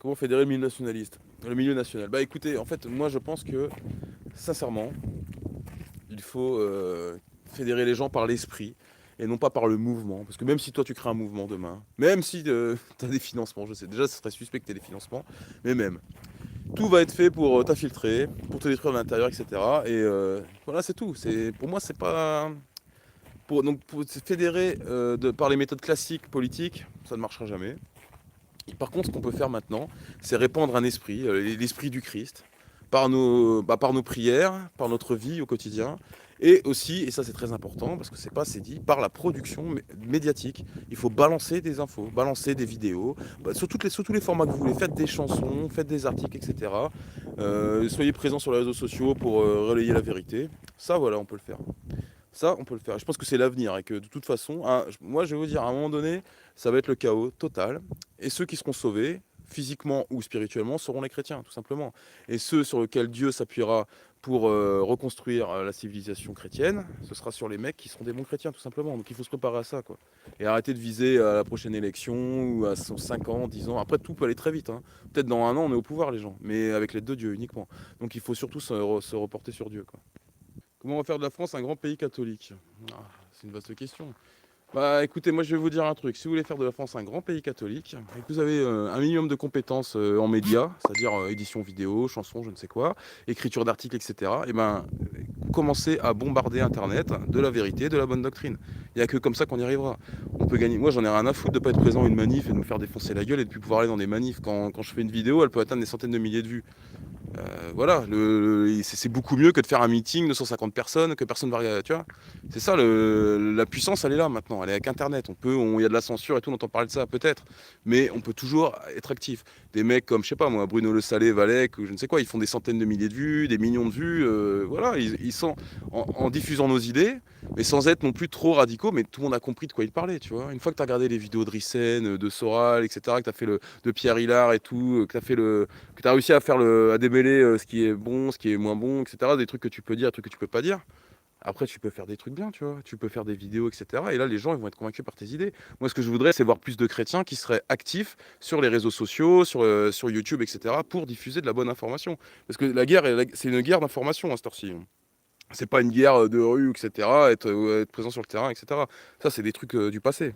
Comment fédérer le milieu nationaliste? Le milieu national. Bah écoutez, en fait, moi je pense que, sincèrement, il faut fédérer les gens par l'esprit et non pas par le mouvement. Parce que même si toi tu crées un mouvement demain, même si tu as des financements, je sais déjà ce serait suspect que tu des financements, mais même, tout va être fait pour t'infiltrer, pour te détruire de l'intérieur, etc. Et voilà, c'est tout. Pour moi, c'est pas. Pour se fédérer par les méthodes classiques politiques, ça ne marchera jamais. Et par contre, ce qu'on peut faire maintenant, c'est répandre un esprit, l'esprit du Christ, par nos prières, par notre vie au quotidien, et aussi, et ça c'est très important, parce que c'est pas assez dit, par la production médiatique. Il faut balancer des infos, balancer des vidéos, sur tous les formats que vous voulez. Faites des chansons, faites des articles, etc. Soyez présents sur les réseaux sociaux pour relayer la vérité. Ça, voilà, on peut le faire. Ça, on peut le faire. Je pense que c'est l'avenir et que de toute façon, moi je vais vous dire, à un moment donné, ça va être le chaos total. Et ceux qui seront sauvés, physiquement ou spirituellement, seront les chrétiens, tout simplement. Et ceux sur lesquels Dieu s'appuiera pour reconstruire la civilisation chrétienne, ce sera sur les mecs qui seront des bons chrétiens, tout simplement. Donc il faut se préparer à ça, quoi. Et arrêter de viser à la prochaine élection ou à 5 ans, 10 ans. Après, tout peut aller très vite, hein. Peut-être dans un an, on est au pouvoir, les gens, mais avec l'aide de Dieu uniquement. Donc il faut surtout se reporter sur Dieu, quoi. Comment on va faire de la France un grand pays catholique? Ah, c'est une vaste question. Bah écoutez, moi je vais vous dire un truc. Si vous voulez faire de la France un grand pays catholique, et que vous avez un minimum de compétences en médias, c'est-à-dire édition vidéo, chanson, je ne sais quoi, écriture d'articles, etc., et ben commencez à bombarder Internet de la vérité, de la bonne doctrine. Il n'y a que comme ça qu'on y arrivera. On peut gagner. Moi j'en ai rien à foutre de ne pas être présent à une manif et de me faire défoncer la gueule et de ne plus pouvoir aller dans des manifs. Quand je fais une vidéo, elle peut atteindre des centaines de milliers de vues. Voilà, c'est beaucoup mieux que de faire un meeting de 150 personnes, que personne va. Tu vois, c'est ça, la puissance, elle est là maintenant, elle est avec Internet. Il y a de la censure et tout, on entend parler de ça, peut-être, mais on peut toujours être actif. Des mecs comme, je sais pas moi, Bruno Le Salé, Valek, ou je ne sais quoi, ils font des centaines de milliers de vues, des millions de vues, voilà, ils sont en diffusant nos idées, mais sans être non plus trop radicaux, mais tout le monde a compris de quoi ils parlaient, tu vois. Une fois que tu as regardé les vidéos de Rissen, de Soral, etc., que tu as fait de Pierre Hillard et tout, que tu as réussi à démêler ce qui est bon, ce qui est moins bon, etc. Des trucs que tu peux dire, des trucs que tu peux pas dire. Après, tu peux faire des trucs bien, tu vois. Tu peux faire des vidéos, etc. Et là, les gens, ils vont être convaincus par tes idées. Moi, ce que je voudrais, c'est voir plus de chrétiens qui seraient actifs sur les réseaux sociaux, sur YouTube, etc., pour diffuser de la bonne information. Parce que la guerre, c'est une guerre d'information à cette heure-ci. C'est pas une guerre de rue, etc., être présent sur le terrain, etc. Ça, c'est des trucs du passé.